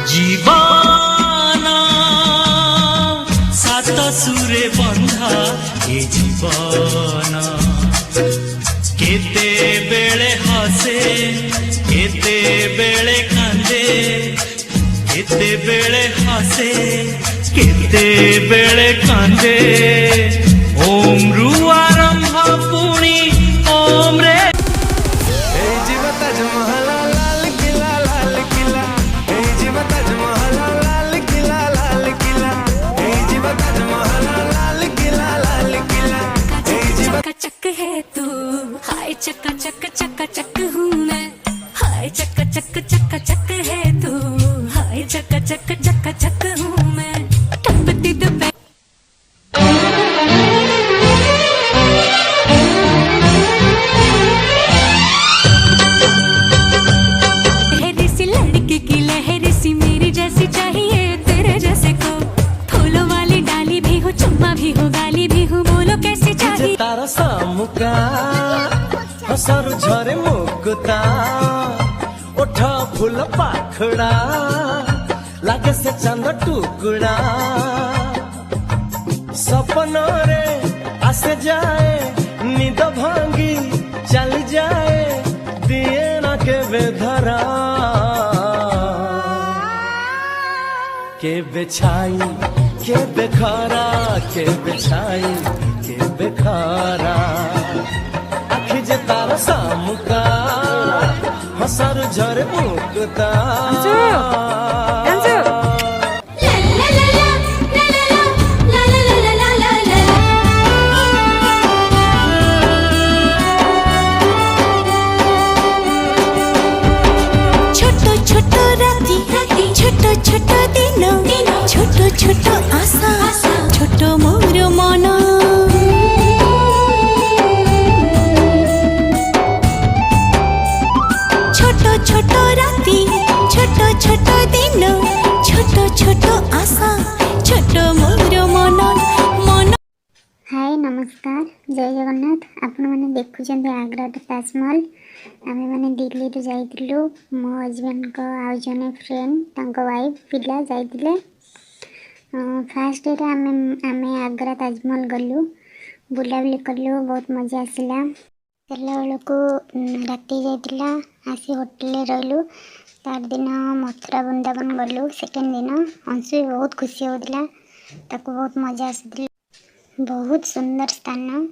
जीवन सात सुरे बंधा ए जीवन केते बेले हसे केते बेले कांदे केते बेले हसे केते बेले कांदे ओम रु आरंभ पुणी ओम रे चक है तू हाय चक्का चक चक्का चक हूँ मैं हाय चक्का चक चक्का चक है तू हाय चक्का चक चक्का चक हूँ मैं टपती तो लहरी सी लड़की की लहरी सी मेरी जैसी चाहिए तेरे जैसे को फूलों वाली डाली भी हो चुम्मा भी हो गाली भी हो बोलो कैसी चाहिए तारा सामुका हसरु झरे मुकुता ओठ फूल पाखड़ा लागे से चंद टुकड़ा सपन रे आसे जाए निद भांगी चल जाए दिए ना के बेधरा के बेछाई के बेखरा के बेछाई के बेखरा आखि जे तार सामुका हसर झरे मुकुता छोटो छोटो राती छोटो छोटो दिनो छोटो छोटो आशा छोटो मोर मन छोटो छोटो राती छोटो छोटो दिनो छोटो छोटो आशा छोटो मोर मन मन। हाय नमस्कार जय जगन्नाथ आपण मैंने देखुं आग्रा ताजमहल आम मैंने दिल्ली रू जाइलु मो हजबैंड को आउ जने फ्रेंड वाइफ पिला जाइले फास्ट डे आम आग्रा ताजमहल गलु बुलाबुली कलु बहुत मजा आसला फेरला बेलू राति जाइला आसी होटेल रही तार दिन मथुरा वृंदावन गलु सेकेंड दिन अंशु भी बहुत खुशी होता ताको बहुत मजा आसी बहुत सुंदर स्थान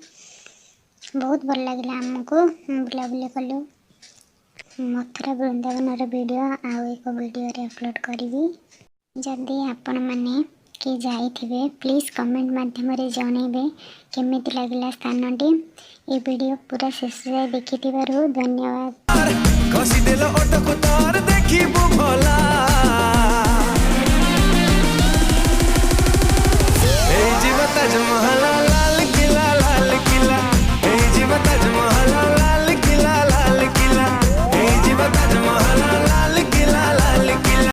बहुत भल लगे आमको बुलाबुली कलु मथुरा वृंदावन वीडियो आउ एक वीडियो रे अपलोड करी जदि आपण मैंने कि जाइथिबे प्लीज कमेंट माध्यम जनइबे केमिति लागला स्थानटी ये वीडियो पूरा शेष जाए देखि धन्यवाद।